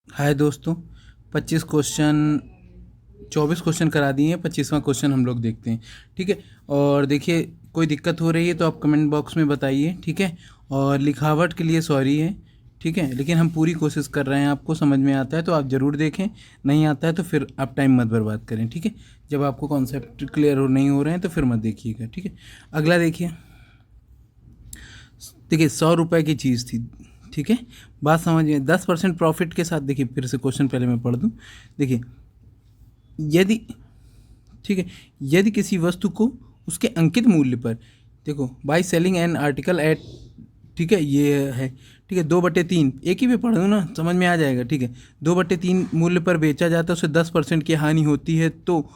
हाय दोस्तों, 25 question 24 question करा दिए हैं। 25वां क्वेश्चन हम लोग देखते हैं। ठीक है, और देखिए कोई दिक्कत हो रही है तो आप कमेंट बॉक्स में बताइए। ठीक है, और लिखावट के लिए सॉरी है। ठीक है, लेकिन हम पूरी कोशिश कर रहे हैं, आपको समझ में आता है तो आप ज़रूर देखें, नहीं आता है तो फिर आप टाइम मत बर्बाद करें। ठीक है, जब आपको कॉन्सेप्ट क्लियर हो नहीं हो रहे हैं तो फिर मत देखिएगा। ठीक है, अगला देखिए। देखिए 100 रुपये की चीज़ थी। ठीक है, बात समझ में, 10% प्रॉफिट के साथ। देखिए फिर से क्वेश्चन पहले मैं पढ़ दूँ। देखिए यदि, ठीक है, यदि किसी वस्तु को उसके अंकित मूल्य पर, देखो by selling an article at, ठीक है ये है। ठीक है, 2/3, एक ही पे पढ़ दो ना, समझ में आ जाएगा। ठीक है, 2/3 मूल्य पर बेचा जाता है, उसे 10% की हानि होती है तो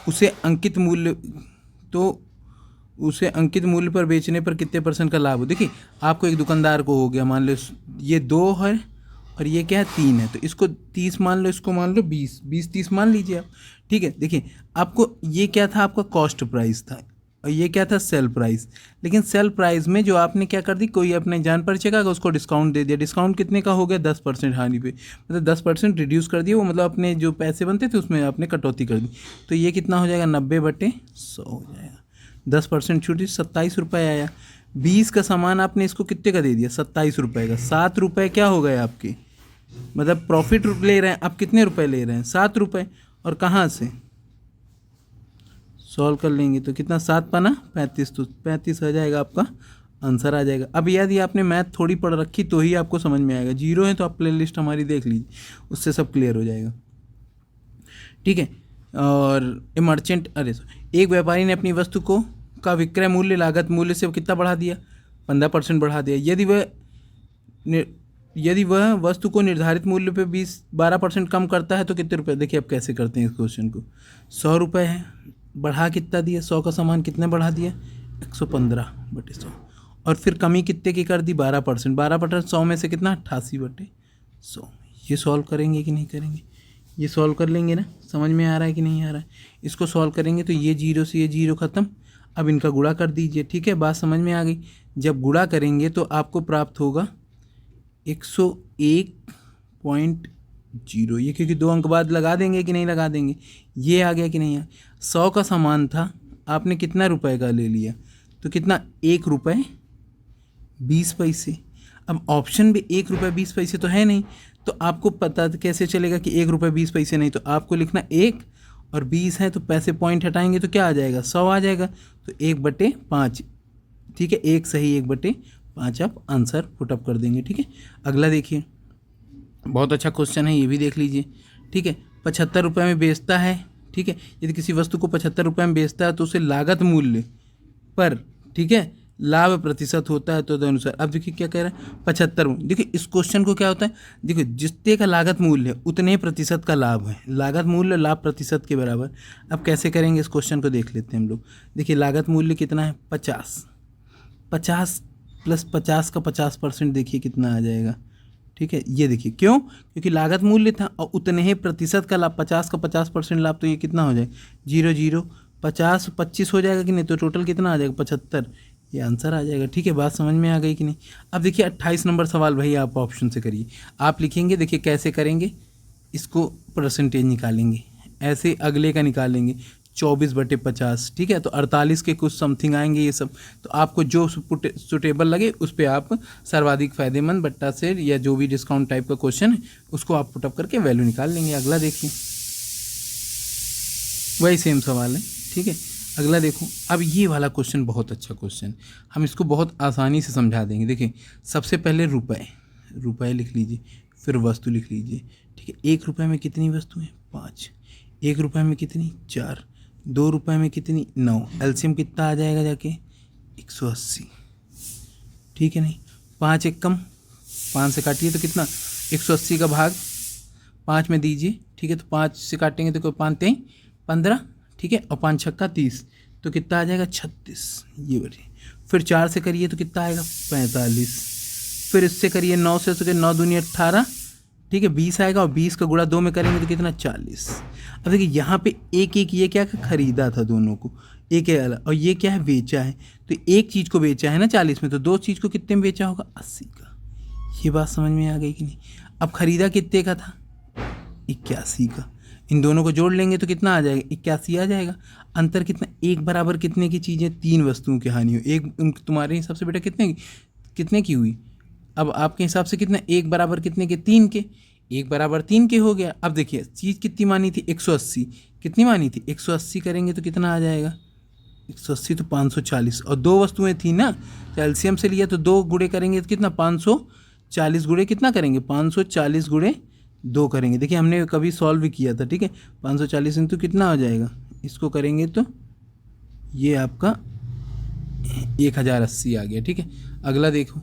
उसे अंकित मूल्य, तो उसे अंकित मूल्य पर बेचने पर कितने % का लाभ हो। देखिए आपको एक दुकानदार को हो गया, मान लो ये 2 है और ये क्या है 3 है, तो इसको 30 मान लो, इसको मान लो 20, 20-30 मान लीजिए आप। ठीक है, देखिए आपको ये क्या था, आपका कॉस्ट प्राइस था और ये क्या था, सेल प्राइस। लेकिन सेल प्राइस में जो आपने क्या कर दी, कोई अपने जान परिचय का उसको डिस्काउंट दे दिया। डिस्काउंट कितने का हो गया, 10% हानि पे, मतलब 10% रिड्यूस कर दिया वो, मतलब अपने जो पैसे बनते थे उसमें आपने कटौती कर दी। तो ये कितना हो जाएगा, 90/100 हो जाएगा। 10% छूटी, 27 रुपये आया। 20 का सामान आपने इसको कितने का दे दिया, 27 रुपये का। 7 रुपये क्या हो गए आपके, मतलब प्रॉफिट ले रहे हैं आप, कितने रुपए ले रहे हैं, 7 रुपये। और कहाँ से सॉल्व कर लेंगे तो कितना, 7×5 = 35, तो 35 आ जाएगा, आपका आंसर आ जाएगा। अब यदि आपने मैथ थोड़ी पढ़ रखी तो ही आपको समझ में आएगा। जीरो है तो आप प्लेलिस्ट हमारी देख लीजिए, उससे सब क्लियर हो जाएगा। ठीक है, और ए मर्चेंट, अरे एक व्यापारी ने अपनी वस्तु को का विक्रय मूल्य लागत मूल्य से कितना बढ़ा दिया, 15% बढ़ा दिया। यदि वह वस्तु को निर्धारित मूल्य पे 12% कम करता है तो कितने रुपए। देखिए अब कैसे करते हैं इस क्वेश्चन को। 100 रुपये है, बढ़ा कितना दिया, 100 का सामान कितने बढ़ा दिया, 115/100। और फिर कमी कितने की कर दी, 12%। 12% 100 में से कितना, 88/100। ये सॉल्व करेंगे कि नहीं करेंगे, ये सॉल्व कर लेंगे ना, समझ में आ रहा है कि नहीं आ रहा है। इसको सॉल्व करेंगे तो ये जीरो से ये जीरो ख़त्म। अब इनका गुणा कर दीजिए। ठीक है, बात समझ में आ गई। जब गुणा करेंगे तो आपको प्राप्त होगा 101.0। ये क्योंकि 2 अंक बाद लगा देंगे कि नहीं लगा देंगे, ये आ गया कि नहीं आ। 100 का सामान था, आपने कितना रुपए का ले लिया, तो कितना, 1 रुपये 20 पैसे। अब ऑप्शन भी 1 रुपये 20 पैसे तो है नहीं, तो आपको पता कैसे चलेगा कि 1 रुपये 20 पैसे नहीं, तो आपको लिखना 1 और 20 है तो पैसे पॉइंट हटाएंगे तो क्या आ जाएगा, 100 आ जाएगा। तो 1/5। ठीक है, 1 सही 1/5 आप आंसर पुटअप कर देंगे। ठीक है, अगला देखिए, बहुत अच्छा क्वेश्चन है, ये भी देख लीजिए। ठीक है, 75 रुपये में बेचता है। ठीक है, यदि किसी वस्तु को 75 रुपये में बेचता है तो उसे लागत मूल्य पर, ठीक है, लाभ प्रतिशत होता है तो अनुसार। अब देखिए क्या कह रहा है, 75। देखिए इस क्वेश्चन को क्या होता है, देखिए जितने का लागत मूल्य है उतने ही प्रतिशत का लाभ है। लागत मूल्य लाभ प्रतिशत के बराबर। अब कैसे करेंगे इस क्वेश्चन को देख लेते हैं हम लोग। देखिए लागत मूल्य कितना है, 50। 50 + 50 का 50%, देखिए कितना आ जाएगा। ठीक है, ये देखिए क्यों, क्योंकि लागत मूल्य था और उतने ही प्रतिशत का लाभ, 50 का 50% लाभ, तो ये कितना हो जाएगा, 0 0 50 25 हो जाएगा कि नहीं, तो टोटल कितना आ जाएगा, 75। ये आंसर आ जाएगा। ठीक है, बात समझ में आ गई कि नहीं। अब देखिए 28 नंबर सवाल, भाई आप ऑप्शन से करिए। आप लिखेंगे, देखिए कैसे करेंगे, इसको परसेंटेज निकालेंगे, ऐसे अगले का निकालेंगे, 24/50। ठीक है, तो 48 के कुछ समथिंग आएंगे ये सब। तो आपको जो सुटेबल लगे उस पर आप सर्वाधिक फायदेमंद बट्टा से या जो भी डिस्काउंट टाइप का क्वेश्चन है उसको आप पुटअप करके वैल्यू निकाल लेंगे। अगला देखिए, वही सेम सवाल है। ठीक है, अगला देखो। अब ये वाला क्वेश्चन बहुत अच्छा क्वेश्चन, हम इसको बहुत आसानी से समझा देंगे। देखिए सबसे पहले रुपए, रुपए लिख लीजिए, फिर वस्तु लिख लीजिए। ठीक है, 1 रुपये में कितनी वस्तु है, 5। 1 रुपये में कितनी, 4। 2 रुपये में कितनी, 9। एलसीएम कितना आ जाएगा जाके, 180। ठीक है, नहीं 5 एक कम, 5 से काटिए तो कितना, 180 का भाग 5 में दीजिए। ठीक है, तो 5 से काटेंगे तो कोई 5 3 15। ठीक है, और 5 छक्का 30, तो कितना आ जाएगा, 36। ये बढ़िए। फिर 4 से करिए तो कितना आएगा, 45। फिर इससे करिए 9 से, तो 9 दूनी 18। ठीक है, 20 आएगा, और 20 का गुणा 2 में करेंगे तो कितना, 40। अब देखिए यहाँ पे एक एक, ये क्या खरीदा था दोनों को, एक है अलग, और ये क्या है, बेचा है। तो एक चीज़ को बेचा है ना 40 में, तो 2 चीज़ को कितने में बेचा होगा, 80 का। ये बात समझ में आ गई कि नहीं। अब खरीदा कितने का था, 81 का। इन दोनों को जोड़ लेंगे तो कितना आ जाएगा, 81 आ जाएगा। अंतर कितना, एक बराबर कितने की चीज़ें, 3 वस्तुओं की हानि हुई। एक तुम्हारे हिसाब से बेटा कितने की हुई, अब आपके हिसाब से कितना, एक बराबर कितने के, 3 के, एक बराबर 3 के हो गया। अब देखिए चीज़ कितनी मानी थी, 180, कितनी मानी थी, 180 करेंगे तो कितना आ जाएगा, 180 तो 540, और 2 वस्तुएं थी ना, तो एलसीएम से लिया तो 2 गुणे करेंगे तो कितना, 540 गुणे कितना करेंगे, 540 गुणे 2 करेंगे। देखिए हमने कभी सॉल्व भी किया था, ठीक है। 540 इंटू कितना हो जाएगा, इसको करेंगे तो ये आपका 1080 आ गया, ठीक है। अगला देखो,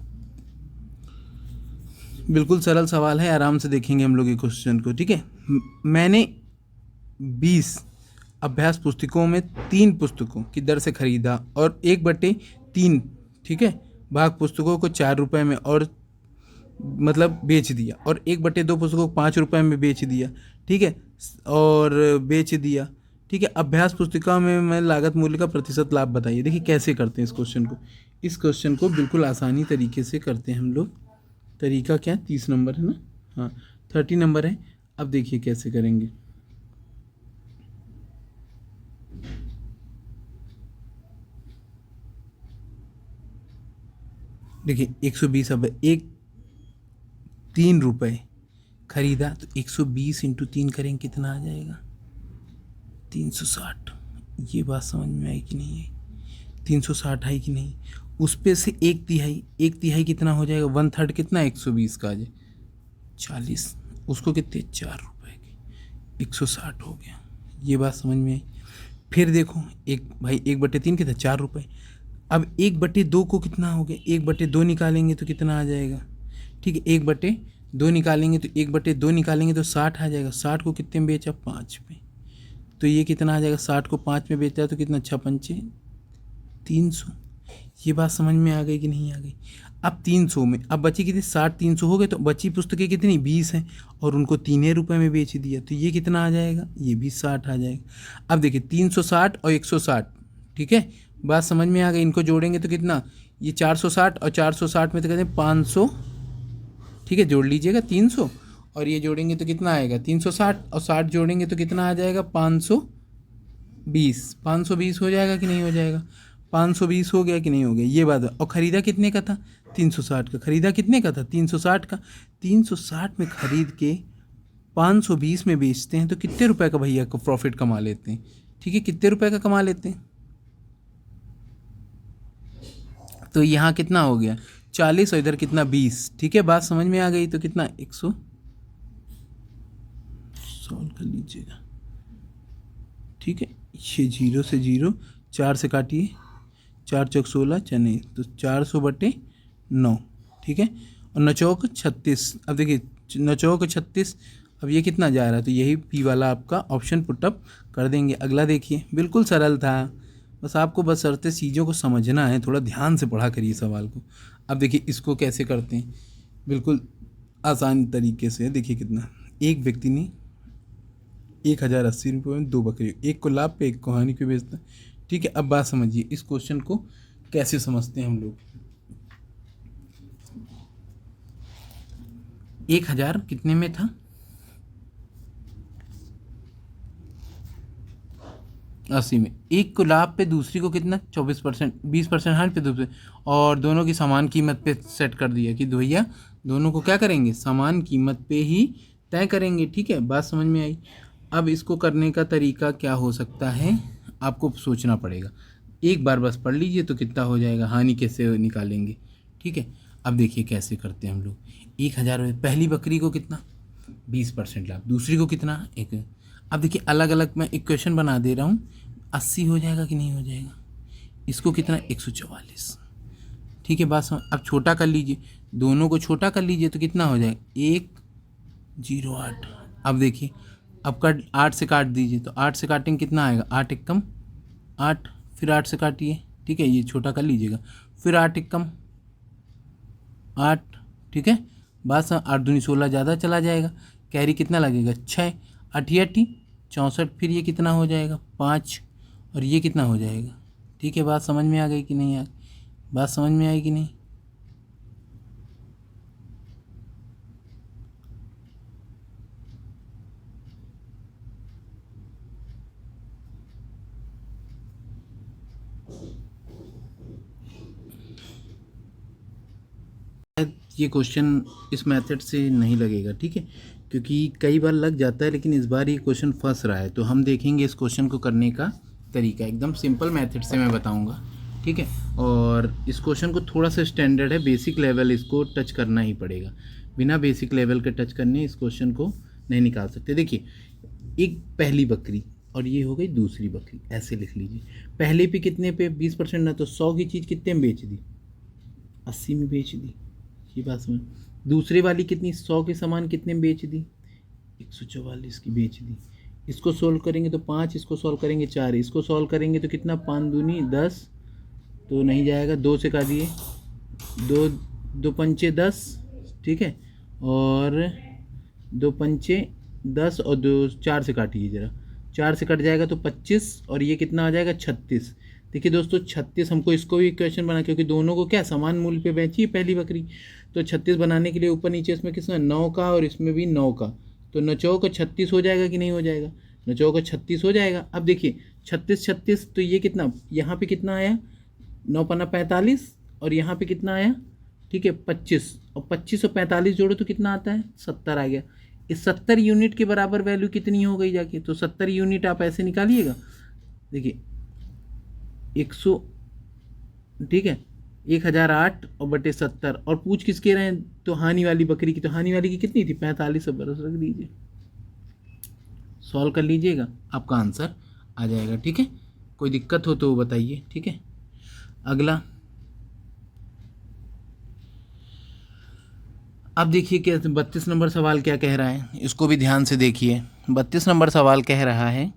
बिल्कुल सरल सवाल है, आराम से देखेंगे हम लोग ये क्वेश्चन को, ठीक है। मैंने 20 अभ्यास पुस्तकों में 3 पुस्तकों की दर से खरीदा और 1/3, ठीक है, भाग पुस्तकों को 4 रुपये में और मतलब बेच दिया, और 1/2 पुस्तकों को 5 रुपये में बेच दिया, ठीक है, और बेच दिया, ठीक है। अभ्यास पुस्तिका में मैं लागत मूल्य का प्रतिशत लाभ बताइए। देखिए कैसे करते हैं इस क्वेश्चन को, इस क्वेश्चन को बिल्कुल आसानी तरीके से करते हैं हम लोग। तरीका क्या, 30 नंबर है ना, हाँ 30 नंबर है। अब देखिए कैसे करेंगे, देखिए 120, अब 3 रुपये खरीदा तो 120 इंटू 3 करेंगे कितना आ जाएगा, 360। ये बात समझ में आई कि नहीं आई, 360 आई कि नहीं। उस पे से 1/3, 1/3 कितना हो जाएगा, 1/3 कितना, 120 का आ जाए 40, उसको कितने, 4 रुपये के, 160 हो गया। ये बात समझ में आई। फिर देखो एक भाई, 1/3 कितना, 4 रुपये। अब 1/2 को कितना हो गया, 1/2 निकालेंगे तो कितना आ जाएगा, ठीक है, 1/2 निकालेंगे तो 1/2 निकालेंगे तो 60 आ जाएगा। 60 को कितने में बेचा, 5 में, तो ये कितना आ जाएगा, 60 को 5 में बेचा तो कितना, 6×5 300। ये बात समझ में आ गई कि नहीं आ गई। अब 300 में अब बची कितनी, 60, 300 हो गए, तो बची पुस्तकें कितनी, 20 हैं, और उनको 3 रुपये में बेच दिया, तो ये कितना आ जाएगा, ये भी 60 आ जाएगा। अब देखिए 360 और 160, ठीक है, बात समझ में आ गई। इनको जोड़ेंगे तो कितना, ये 460 और 460 में तो कहते हैं 500, ठीक है, जोड़ लीजिएगा 300, और ये जोड़ेंगे तो कितना आएगा, 360 और 60 जोड़ेंगे तो कितना आ जाएगा, 520। 520 हो जाएगा कि नहीं हो जाएगा, 520 हो गया कि नहीं हो गया, ये बात है। और ख़रीदा कितने का था, 360 का। ख़रीदा कितने का था, 360 का। 360 में ख़रीद के 520 में बेचते हैं तो कितने रुपए का भैया को प्रॉफिट कमा लेते हैं, ठीक है, कितने रुपए का कमा लेते हैं। तो यहाँ कितना हो गया, 40, और इधर कितना, 20, ठीक है, बात समझ में आ गई। तो कितना, 100, सॉल्व कर लीजिएगा, ठीक है। ये 0 से 0, 4 से काटिए, 4 चौक 16 चने, तो 400/9, ठीक है। और नचौक 36, अब देखिए नचौक 36, अब ये कितना जा रहा है, तो यही पी वाला आपका ऑप्शन पुटअप कर देंगे। अगला देखिए, बिल्कुल सरल था, बस आपको बशर्ते चीज़ों को समझना है, थोड़ा ध्यान से पढ़ा करिए सवाल को। अब देखिए इसको कैसे करते हैं, बिल्कुल आसान तरीके से। देखिए कितना, एक व्यक्ति ने 1080 रुपये में 2 बकरी, एक को लाभ पे एक को हानि पे बेचता है, ठीक है। अब बात समझिए, इस क्वेश्चन को कैसे समझते हैं हम लोग। 1000 कितने में था, 80 में। एक को लाभ पे, दूसरी को कितना, 24%, 20% हानि पे, दूसरे, और दोनों की समान कीमत पे सेट कर दिया कि भैया दोनों को क्या करेंगे, समान कीमत पे ही तय करेंगे, ठीक है, बात समझ में आई। अब इसको करने का तरीका क्या हो सकता है, आपको सोचना पड़ेगा। एक बार बस पढ़ लीजिए तो कितना हो जाएगा, हानि कैसे निकालेंगे, ठीक है। अब देखिए कैसे करते हैं हम लोग। 1000 पहली बकरी को कितना, 20% लाभ, दूसरी को कितना, एक। अब देखिए अलग अलग मैं इक्वेशन बना दे रहा हूँ, 80 हो जाएगा कि नहीं हो जाएगा, इसको कितना, 144, ठीक है, बात समझ। अब छोटा कर लीजिए, दोनों को छोटा कर लीजिए तो कितना हो जाएगा, 108। अब देखिए, अब कट 8 से काट दीजिए, तो 8 से काटेंगे कितना आएगा, 8 एकम 8, फिर 8 से काटिए, ठीक है, ये छोटा कर लीजिएगा, फिर 8 एकम 8, ठीक है, बात समझ। 8 दूनी 16 ज़्यादा चला जाएगा, कैरी कितना लगेगा, 6, 8 64, फिर ये कितना हो जाएगा, 5, और ये कितना हो जाएगा, ठीक है, बात समझ में आ गई कि नहीं आ, बात समझ में आई कि नहीं। ये क्वेश्चन इस मेथड से नहीं लगेगा, ठीक है, क्योंकि कई बार लग जाता है लेकिन इस बार ये क्वेश्चन फंस रहा है। तो हम देखेंगे इस क्वेश्चन को करने का तरीका, एकदम सिंपल मेथड से मैं बताऊंगा, ठीक है। और इस क्वेश्चन को थोड़ा सा स्टैंडर्ड है, बेसिक लेवल इसको टच करना ही पड़ेगा, बिना बेसिक लेवल के टच करने इस क्वेश्चन को नहीं निकाल सकते। देखिए, एक पहली बकरी और ये हो गई दूसरी बकरी, ऐसे लिख लीजिए। पहले पे कितने पे 20% ना, तो 100 की चीज़ कितने में बेच दी, 80 में बेच दी, ये बात समझ। दूसरे वाली कितनी, 100 के सामान कितने में बेच दी, 144 की बेच दी। इसको सोल्व करेंगे तो 5, इसको सोल्व करेंगे 4, इसको सोल्व करेंगे तो कितना, 5 दूनी 10, तो नहीं जाएगा, 2 से काट दिए, 2 पंचे 10, ठीक है, और 2 पंचे 10 और 2 4 से काटिए ज़रा, 4 से कट जाएगा तो 25, और ये कितना आ जाएगा 36। देखिए दोस्तों 36, हमको इसको भी इक्वेशन बना, क्योंकि दोनों को क्या समान मूल्य पे बेची है पहली बकरी, तो 36 बनाने के लिए ऊपर नीचे इसमें किसमें 9 का और इसमें भी 9 का, तो 9 चौक 36 हो जाएगा कि नहीं हो जाएगा, 9 चौक 36 हो जाएगा। अब देखिए 36 तो ये कितना, यहाँ पे कितना आया, 9 पन्ना 45, और यहाँ पे कितना आया, ठीक है 25, और 25 और 45 जोड़ो तो कितना आता है, 70 आ गया। इस 70 यूनिट के बराबर वैल्यू कितनी हो गई जाके, तो 70 यूनिट आप ऐसे निकालिएगा। देखिए 100, ठीक है, 1008 और बटे 70, और पूछ किसके रहे हैं, तो हानि वाली बकरी की, तो हानि वाली की कितनी थी 45, बरस रख दीजिए, सॉल्व कर लीजिएगा, आपका आंसर आ जाएगा, ठीक है। कोई दिक्कत हो तो बताइए, ठीक है। अगला अब देखिए क्या 32 नंबर सवाल क्या कह रहा है, इसको भी ध्यान से देखिए। 32 नंबर सवाल कह रहा है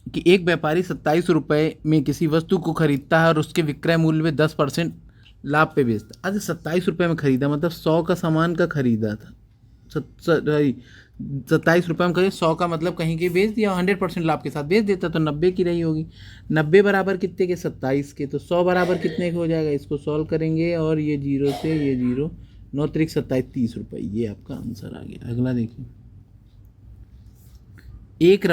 कि एक व्यापारी 27 रुपये में किसी वस्तु को खरीदता है और उसके विक्रय मूल्य में 10% लाभ पे बेचता है। आज 27 रुपये में खरीदा, मतलब 100 का सामान का खरीदा था, 27 रुपये में खरीदा, 100 का मतलब कहीं के बेच दिया, 100% लाभ के साथ बेच देता तो 90 की रही होगी। 90 बराबर कितने के, 27 के, तो 100 बराबर कितने के हो जाएगा, इसको सॉल्व करेंगे और ये 0 से ये 0, 9 त्रिक 27, 30 रुपये, ये आपका आंसर आ गया। अगला देखिए, एक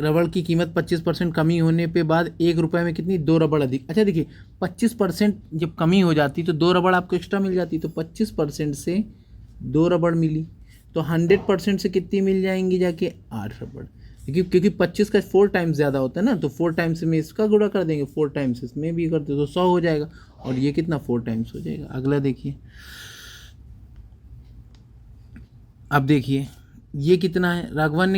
रबड़ की कीमत 25% कमी होने पे बाद 1 रुपये में कितनी, 2 रबड़ अधिक। अच्छा देखिए 25% जब कमी हो जाती तो 2 रबड़ आपको एक्स्ट्रा मिल जाती, तो 25% से 2 रबड़ मिली, तो 100% से कितनी मिल जाएंगी जाके, 8 रबड़, क्योंकि 25 का 4 टाइम्स ज़्यादा होता है ना, तो 4 टाइम्स में इसका गुणा कर देंगे, 4 टाइम्स इसमें भी करते तो 100 हो जाएगा, और ये कितना 4 टाइम्स हो जाएगा। अगला देखिए, अब देखिए ये कितना है, राघवन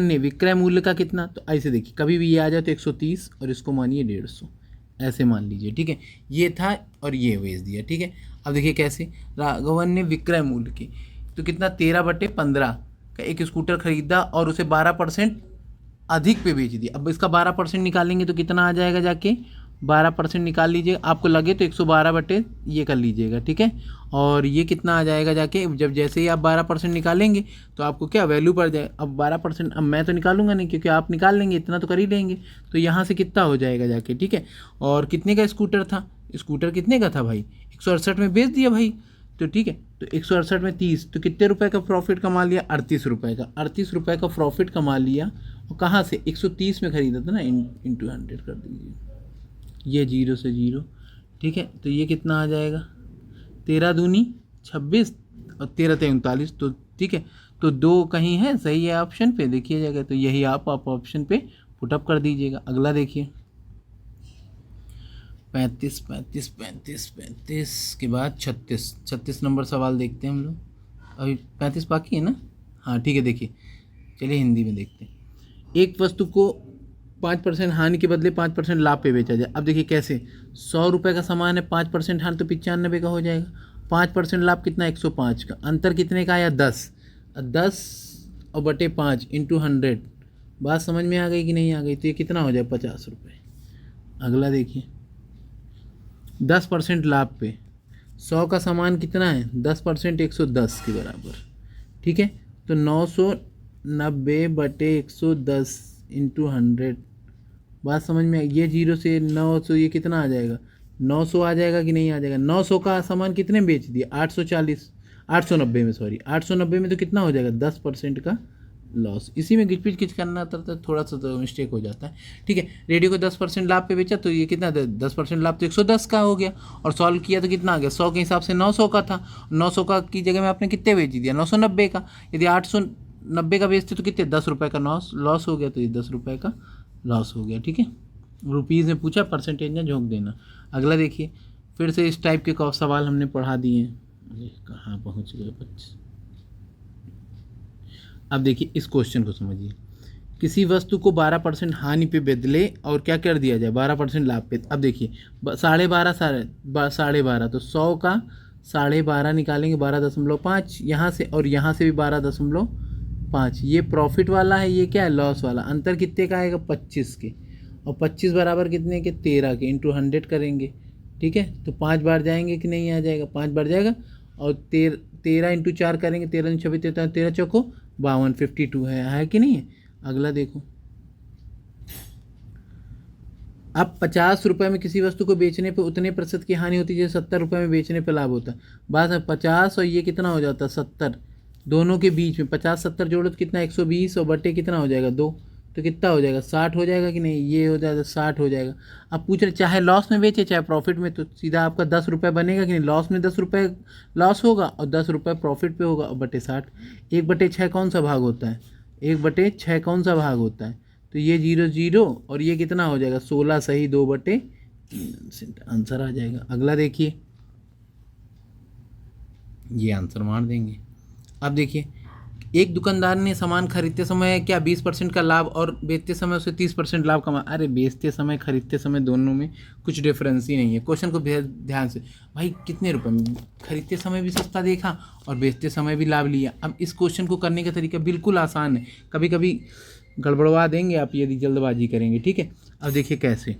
ने विक्रय मूल्य का कितना, तो ऐसे देखिए कभी भी ये आ जाए तो 130 और इसको मानिए 150, ऐसे मान लीजिए, ठीक है, ये था और ये बेच दिया, ठीक है। अब देखिए कैसे, राघवन ने विक्रय मूल्य की तो कितना 13/15 का एक स्कूटर खरीदा और उसे 12% अधिक पे बेच दिया। अब इसका 12% निकालेंगे तो कितना आ जाएगा जाके, 12% निकाल लीजिए, आपको लगे तो 112 बटे ये कर लीजिएगा, ठीक है। और ये कितना आ जाएगा जाके, जब जैसे ही आप 12% निकालेंगे तो आपको क्या वैल्यू पड़ जाएगा। अब 12%, अब मैं तो निकालूंगा नहीं क्योंकि आप निकाल लेंगे, इतना तो कर ही लेंगे, तो यहाँ से कितना हो जाएगा जाके, ठीक है। और कितने का स्कूटर था, स्कूटर कितने का था भाई, 168 में बेच दिया भाई, तो ठीक है, तो 168 में 30, तो कितने रुपए का प्रॉफिट कमा लिया, 38 रुपये का, 38 रुपये का प्रॉफिट कमा लिया। और कहाँ से, 130 में खरीदा था ना, इंटू 100 कर दीजिए, ये 0 से 0, ठीक है, तो ये कितना आ जाएगा, 13 दूनी 26 और 13 39, तो ठीक है, तो 2 कहीं है सही है ऑप्शन पे, देखिए जाएगा, तो यही आप ऑप्शन पे पुटअप कर दीजिएगा। अगला देखिए 35 के बाद 36 नंबर सवाल देखते हैं हम लोग, अभी 35 बाकी है ना, हाँ ठीक है। देखिए चलिए हिंदी में देखते हैं, एक वस्तु को 5% हानि के बदले 5% लाभ पे बेचा जाए। अब देखिए कैसे, 100 रुपये का सामान है, 5% हानि तो 95 का हो जाएगा, 5% लाभ कितना, 105 का, अंतर कितने का आया, 10 और बटे 5 इंटू 100, बात समझ में आ गई कि नहीं आ गई, तो ये कितना हो जाए, 50 रुपये। अगला देखिए 10% लाभ पे, 100 का सामान कितना है, 10% 110 के बराबर, ठीक है, तो 990 बटे 110 इंटू 100, बात समझ में आई। ये 0 से 900, ये कितना आ जाएगा, 900 आ जाएगा कि नहीं आ जाएगा। 900 का सामान कितने में बेच दिया, 890 में, सॉरी 890 में, तो कितना हो जाएगा, 10% का लॉस। इसी में घिच किच करना था तो थोड़ा सा तो मिस्टेक हो जाता है। ठीक है, रेडियो को 10% लाभ पे बेचा तो ये कितना 10% लाभ तो 110 का हो गया, और सॉल्व किया तो कितना आ गया 100 के हिसाब से 900 का था। 900 का की जगह में आपने कितने बेच दिया 990 का। यदि 890 का बेचते तो कितने 10 रुपये का लॉस हो गया, तो ये 10 रुपये का लॉस हो गया। ठीक है, रुपीज़ में पूछा, परसेंटेज में झोंक देना। अगला देखिए, फिर से इस टाइप के सवाल हमने पढ़ा दिए हैं। अरे कहाँ पहुँच गए बच्चे। अब देखिए इस क्वेश्चन को समझिए। किसी वस्तु को 12% हानि पे बदले और क्या कर दिया जाए 12% लाभ पे। अब देखिए 12.5 तो 100 का 12.5 निकालेंगे 12.5 यहाँ से, और यहाँ से भी 12.5। ये प्रॉफिट वाला है, ये क्या है लॉस वाला। अंतर कितने का आएगा 25 के, और 25 बराबर कितने के 13 के, इंटू 100 करेंगे। ठीक है, तो 5 बार जाएंगे कि नहीं आ जाएगा 5 बार जाएगा, और 13 इंटू 4 करेंगे 13 26 13 चौको 52 52 है कि नहीं है। अगला देखो, अब 50 रुपये में किसी वस्तु को बेचने पे उतने प्रतिशत की हानि होती है जैसे 70 रुपये में बेचने पे लाभ होता है। बात है 50 और ये कितना हो जाता है 70, दोनों के बीच में 50 70 जोड़ो तो कितना 120, और बटे कितना हो जाएगा 2, तो कितना हो जाएगा 60 हो जाएगा कि नहीं, ये हो जाएगा 60 हो जाएगा। अब पूछ रहे चाहे लॉस में बेचे चाहे प्रॉफिट में, तो सीधा आपका 10 रुपये बनेगा कि नहीं। लॉस में 10 रुपये लॉस होगा और 10 रुपये प्रॉफिट पे होगा, और बटे 60। 1/6 कौन सा भाग होता है 1/6 कौन सा भाग होता है, तो ये 0 0, और ये कितना हो जाएगा 16 सही 2/3 आंसर आ जाएगा। अगला देखिए, ये आंसर मार देंगे। अब देखिए, एक दुकानदार ने सामान खरीदते समय क्या 20% का लाभ और बेचते समय उसे 30% लाभ कमा। अरे बेचते समय खरीदते समय दोनों में कुछ डिफरेंस ही नहीं है। क्वेश्चन को ध्यान से, भाई कितने रुपए में खरीदते समय भी सस्ता देखा और बेचते समय भी लाभ लिया। अब इस क्वेश्चन को करने का तरीका बिल्कुल आसान है, कभी कभी गड़बड़वा देंगे आप यदि जल्दबाजी करेंगे। ठीक है, अब देखिए कैसे,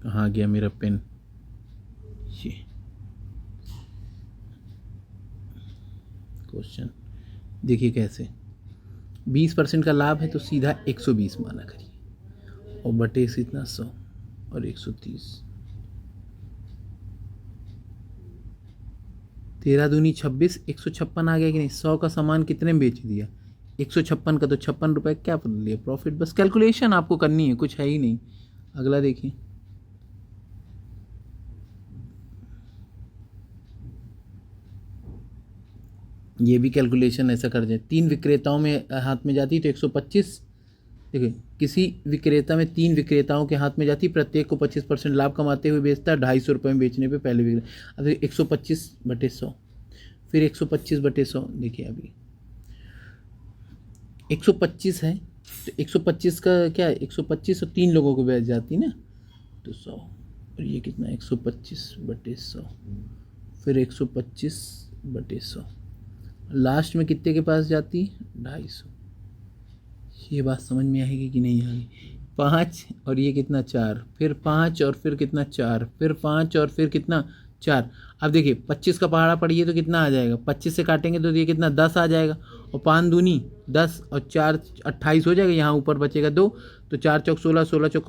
कहाँ गया मेरा पेन, ये क्वेश्चन देखिए कैसे। 20% का लाभ है तो सीधा 120 माना करिए, और बटे से इतना 100 और 130, 13 दूनी 26, 156 आ गया कि नहीं। 100 का सामान कितने में बेच दिया 156 का, तो 56 रुपये क्या बदल लिया प्रॉफिट। बस कैलकुलेशन आपको करनी है, कुछ है ही नहीं। अगला देखिए, ये भी कैलकुलेशन ऐसा कर जाए। 3 विक्रेताओं में हाथ में जाती तो 125, देखिए किसी विक्रेता में 3 विक्रेताओं के हाथ में जाती, प्रत्येक को 25% लाभ कमाते हुए बेचता है 250 रुपये में बेचने पे पहले विक्रेता। अब 125/100, फिर 125/100। देखिए अभी 125 है तो 125 का क्या 125 और 3 लोगों को बेच जाती ना, तो 100, और ये कितना 125/100, फिर 125/100, लास्ट में कितने के पास जाती 250। ये बात समझ में आएगी कि नहीं आएगी। 5 और ये कितना 4, फिर 5 और फिर कितना 4, फिर 5 और फिर कितना 4। अब देखिए 25 का पहाड़ा पड़िए तो कितना आ जाएगा, 25 से काटेंगे तो ये कितना 10 आ जाएगा, और 5 दूनी 10 और 4 28 हो जाएगा, यहाँ ऊपर बचेगा 2, तो 4 चौक 16, 16 चौक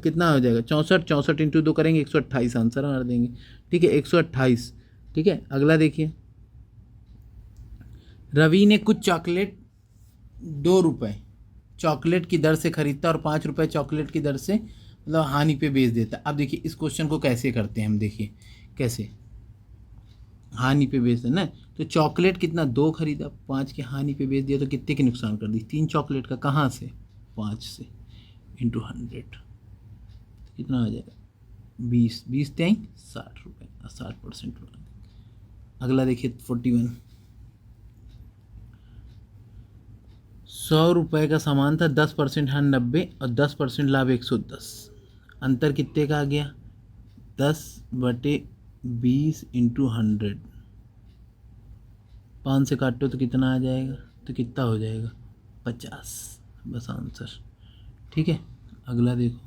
कितना हो जाएगा 64, 64 इंटू 2 करेंगे 128 आंसर मार देंगे। ठीक है 128। ठीक है, अगला देखिए, रवि ने कुछ चॉकलेट 2 रुपये चॉकलेट की दर से खरीदता और 5 रुपये चॉकलेट की दर से मतलब हानि पे बेच देता। अब देखिए इस क्वेश्चन को कैसे करते हैं हम, देखिए कैसे हानि पे बेच देना। तो चॉकलेट कितना 2 खरीदा, 5 की हानि पे बेच दिया, तो कितने की नुकसान कर दी 3 चॉकलेट का, कहाँ से 5 से, इंटू 100 कितना आ जाएगा 20, 20 3 60 रुपये, 60%। अगला देखिए 41, 100 रुपये का सामान था, 10% हानि 90 और 10% लाभ 110। अंतर कितने का आ गया 10/20 इंटू 100। 5 से काटो तो कितना आ जाएगा, तो कितना हो जाएगा 50, बस आंसर। ठीक है, अगला देखो,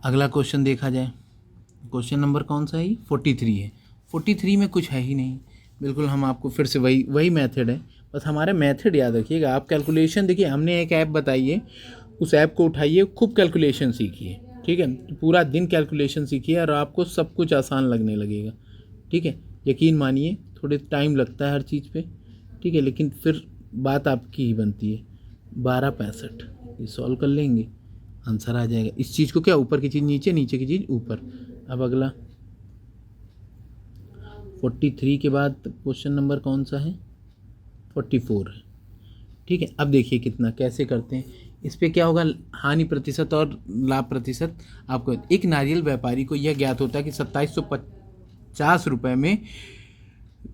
अगला क्वेश्चन देखा जाए। क्वेश्चन नंबर कौन सा है 43 है। 43 में कुछ है ही नहीं, बिल्कुल हम आपको फिर से वही मेथड है, बस हमारा मेथड याद रखिएगा। आप कैलकुलेशन देखिए, हमने एक ऐप बताई है, उस ऐप को उठाइए, खूब कैलकुलेशन सीखिए। ठीक है, पूरा दिन कैलकुलेशन सीखिए और आपको सब कुछ आसान लगने लगेगा। ठीक है, यकीन मानिए थोड़े टाइम लगता है हर चीज़ पे, ठीक है, लेकिन फिर बात आपकी ही बनती है। 1265 ये सॉल्व कर लेंगे, आंसर आ जाएगा। इस चीज़ को क्या, ऊपर की चीज़ नीचे, नीचे की चीज़ ऊपर। अब अगला 43 के बाद क्वेश्चन नंबर कौन सा है, 44 है, ठीक है। अब देखिए कितना कैसे करते हैं। इस पे क्या होगा, हानि प्रतिशत और लाभ प्रतिशत। आपको एक नारियल व्यापारी को यह ज्ञात होता है कि 2750 रुपये में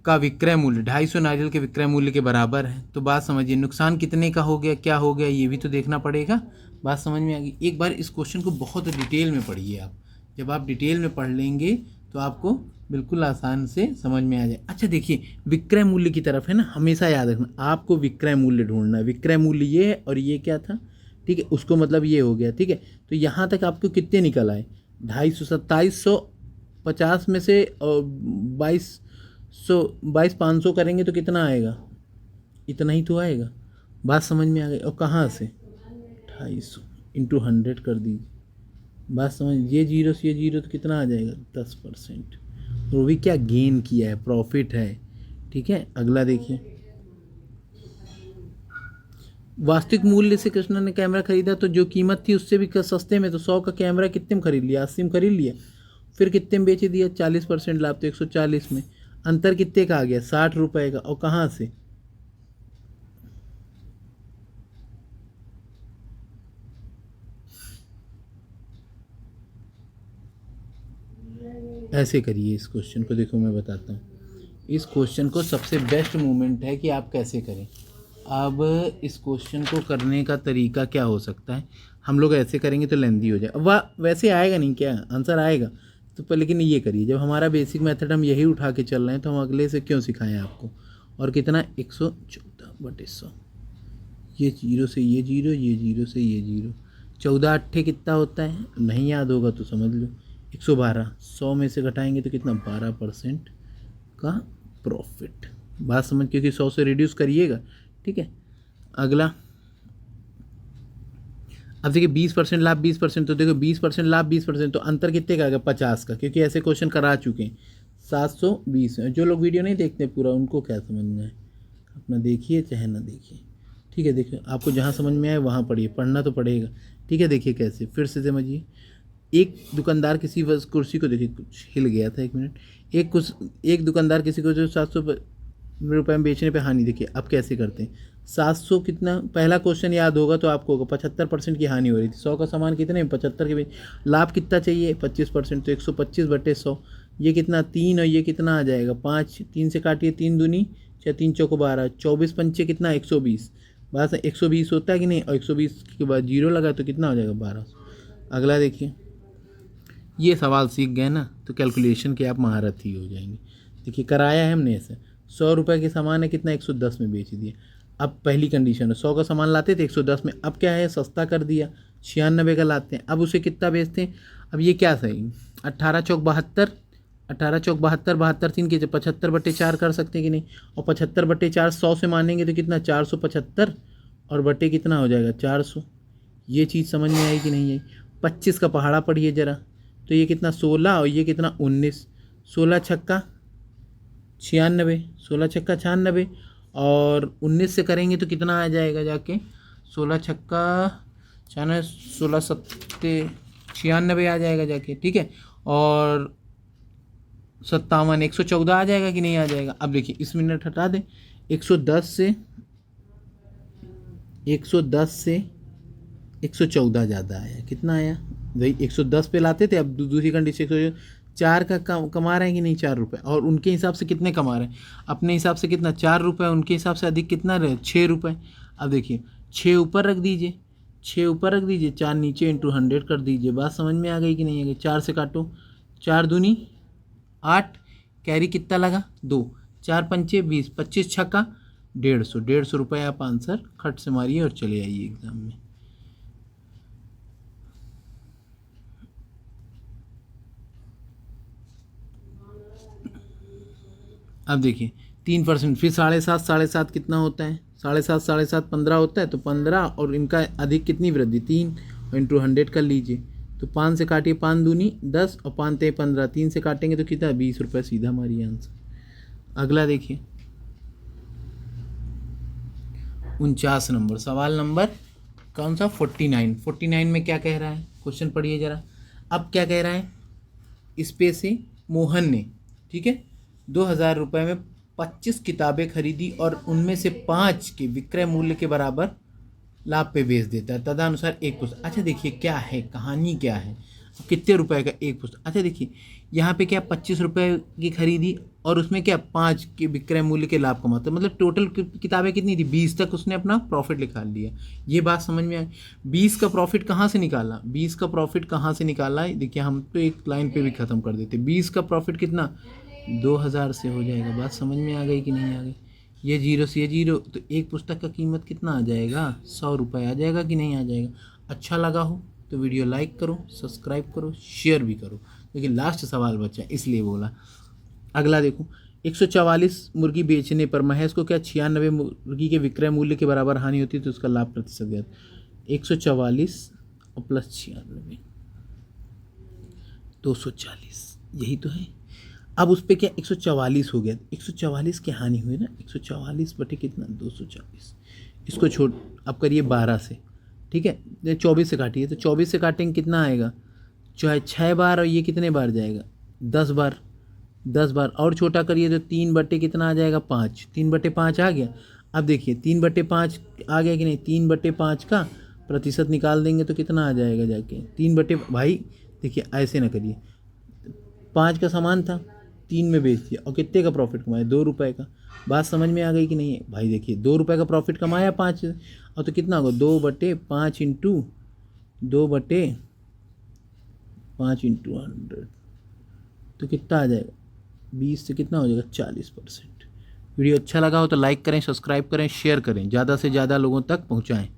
का विक्रय मूल्य 250 नारियल के विक्रय मूल्य के बराबर है। तो बात समझिए, नुकसान कितने का हो गया, क्या हो गया, ये भी तो देखना पड़ेगा। बात समझ में आ गई। एक बार इस क्वेश्चन को बहुत डिटेल में पढ़िए आप। जब आप डिटेल में पढ़ लेंगे तो आपको बिल्कुल आसान से समझ में आ जाए। अच्छा देखिए, विक्रय मूल्य की तरफ है ना, हमेशा याद रखना आपको विक्रय मूल्य ढूंढना है। विक्रय मूल्य ये है और ये क्या था, ठीक है, उसको मतलब ये हो गया, ठीक है। तो यहाँ तक आपको कितने निकल आए, 250, 2750 में से और 22,500 करेंगे तो कितना आएगा, इतना ही तो आएगा। बात समझ में आ गई। और कहाँ से 250 इंटू 100 कर दीजिए, बात समझ, ये जीरो से ये जीरो तो कितना आ जाएगा, 10%। वो भी क्या गेन किया है, प्रॉफिट है, ठीक है। अगला देखिए, वास्तविक मूल्य से कृष्णा ने कैमरा खरीदा तो जो कीमत थी उससे भी सस्ते में, तो 100 का कैमरा कितने में खरीद लिया, 80 में खरीद लिया, फिर कितने में बेच दिया, 40% लाभ, तो 140 में। अंतर कितने का आ गया, 60 रुपये का। और कहाँ से, ऐसे करिए इस क्वेश्चन को। देखो मैं बताता हूँ, इस क्वेश्चन को सबसे बेस्ट मोमेंट है कि आप कैसे करें। अब इस क्वेश्चन को करने का तरीका क्या हो सकता है, हम लोग ऐसे करेंगे तो लेंदी हो जाए, वाह वैसे आएगा नहीं क्या, आंसर आएगा तो पर, लेकिन ये करिए, जब हमारा बेसिक मेथड हम यही उठा के चल रहे हैं तो हम अगले से क्यों सिखाएं आपको। और कितना, 114/100, ये जीरो से ये जीरो, ये जीरो से ये जीरो, 14 अट्ठे कितना होता है, नहीं याद होगा तो समझ लो 112, 100 में से घटाएंगे तो कितना, 12% का प्रॉफिट। बात समझ, क्योंकि 100 से रिड्यूस करिएगा, ठीक है। अगला, अब देखिए 20% लाभ 20%, तो देखो 20% लाभ 20%, तो अंतर कितने का आ गया, 50 का, क्योंकि ऐसे क्वेश्चन करा चुके हैं। 720, जो लोग वीडियो नहीं देखते पूरा उनको क्या समझना है, अपना देखिए चाहे ना देखिए, ठीक है। देखिए आपको जहाँ समझ में आए वहाँ पढ़िए, पढ़ना तो पड़ेगा, ठीक है। देखिए कैसे, फिर से समझिए। एक दुकानदार किसी कुर्सी को, देखिए कुछ हिल गया था, 1 मिनट। एक दुकानदार किसी को जो 700 रुपये में बेचने पे हानि, देखिए अब कैसे करते हैं। 700 कितना, पहला क्वेश्चन याद होगा तो आपको होगा 75% की हानि हो रही थी। 100 का सामान कितने में, 75 के बेच, लाभ कितना चाहिए, 25%, तो 125/100, ये कितना 3, और ये कितना आ जाएगा 5, 3 से काटिए, 3 दूनी 6, 3 चौको 12, 24 पंचे कितना, 120। बस 120 होता है कि नहीं, और 120 के बाद जीरो लगा तो कितना हो जाएगा, 1200। अगला देखिए, ये सवाल सीख गए ना तो कैलकुलेशन के आप महारत ही हो जाएंगे। देखिए कराया है हमने ऐसे, 100 रुपये के सामान है, कितना 110 में बेच दिया। अब पहली कंडीशन है, 100 का सामान लाते थे 110 में, अब क्या है सस्ता कर दिया, 96 का लाते हैं, अब उसे कितना बेचते हैं। अब ये क्या सही, 18 चौक 72, 18 चौक 72, 72 3 के 75/4 कर सकते हैं कि नहीं, और 75/4 100 से मानेंगे तो कितना 475, और बटे कितना हो जाएगा 400। ये चीज़ समझ में आई कि नहीं आई। 25 का पहाड़ा पढ़िए ज़रा, तो ये कितना 16, और ये कितना 19, 16 छक्का 96, 16 छक्का 96, और 19 से करेंगे तो कितना आ जाएगा जाके, 16 छक्का 96, 16 सत्ते 96 आ जाएगा जाके, ठीक है। और 57, 114 आ जाएगा कि नहीं आ जाएगा। अब देखिए इस मिनट हटा दें, 110 से 114 ज़्यादा आया, कितना आया भाई, 110 पे लाते थे, अब दूसरी कंडीशन 4 का कमा रहे हैं कि नहीं, 4 रुपये, और उनके हिसाब से कितने कमा रहे हैं, अपने हिसाब से कितना 4 रुपये, उनके हिसाब से अधिक कितना रहे 6 रुपये। अब देखिए 6 ऊपर रख दीजिए, 6 ऊपर रख दीजिए, 4 नीचे इंटू 100 कर दीजिए। बात समझ में आ गई कि नहीं आ गई। 4 से काटो, 4 दूनी 8, कैरी कितना लगा 2, 4 पंचे 20, 25 छक्का 150, 150 रुपये आप आंसर खट से मारिए और चले आइए एग्ज़ाम में। अब देखिए 3%, फिर 7.5, 7.5 कितना होता है, 7.5, 7.5 15 होता है, तो 15, और इनका अधिक कितनी वृद्धि 3, और इंटू 100 कर लीजिए। तो 5 से काटिए, 5 दूनी 10, और 5 ते 15, 3 से काटेंगे तो कितना 20 रुपये, सीधा हमारी आंसर। अगला देखिए 49 नंबर, सवाल नंबर कौन सा 49 में क्या कह रहा है, क्वेश्चन पढ़िए जरा। अब क्या कह रहा है, इस पे से मोहन ने, ठीक है, 2000 रुपये में 25 किताबें खरीदी और उनमें से 5 के विक्रय मूल्य के बराबर लाभ पे बेच देता है, तदनुसार एक पुस्तक। अच्छा देखिए क्या है, कहानी क्या है, कितने रुपए का एक पुस्तक। अच्छा देखिए यहाँ पे क्या 25 रुपये की खरीदी और उसमें क्या 5 के विक्रय मूल्य के लाभ कमाते, मतलब टोटल किताबें कितनी थी, 20 तक उसने अपना प्रॉफिट निकाल लिया। ये बात समझ में आई। 20 का प्रॉफिट कहाँ से निकाला, 20 का प्रॉफिट कहाँ से निकाला है, देखिए हम तो एक लाइन पे भी ख़त्म कर देते। 20 का प्रॉफिट कितना, 2000 से हो जाएगा। बात समझ में आ गई कि नहीं आ गई। ये जीरो से ये जीरो, तो एक पुस्तक का कीमत कितना आ जाएगा, 100 रुपये आ जाएगा कि नहीं आ जाएगा। अच्छा लगा हो तो वीडियो लाइक करो, सब्सक्राइब करो, शेयर भी करो, क्योंकि लास्ट सवाल बचा इसलिए बोला। अगला देखो 144 मुर्गी बेचने पर महेश को क्या 96 मुर्गी के विक्रय मूल्य के बराबर हानि होती है, तो उसका लाभ प्रतिशत ज्ञात। 144 और प्लस 96 240, यही तो है। अब उस पर क्या 144 हो गया, 144 की हानि हुई ना, 144 बटे कितना 240, इसको छोड़ अब करिए 12 से, ठीक है, 24 से काटिए, तो 24 से काटेंगे कितना आएगा, चाहे 6 बार, और ये कितने बार जाएगा 10 बार, 10 बार और छोटा करिए तो 3 बटे कितना आ जाएगा 5, 3 बटे 5 आ गया। अब देखिए 3 बटे 5 आ गया कि नहीं, 3 बटे 5 का प्रतिशत निकाल देंगे तो कितना आ जाएगा जाके 3 बटे, भाई देखिए ऐसे ना करिए, 5 का सामान था 3 में बेच दिया और कितने का प्रॉफिट कमाया, 2 रुपये का। बात समझ में आ गई कि नहीं है भाई। देखिए 2 रुपये का प्रॉफिट कमाया 5 और तो कितना होगा 2/5 इंटू 2/5 इंटू 100, तो कितना आ जाएगा 20 से कितना हो जाएगा 40%। वीडियो अच्छा लगा हो तो लाइक करें, सब्सक्राइब करें, शेयर करें, ज़्यादा से ज़्यादा लोगों तक पहुँचाएँ।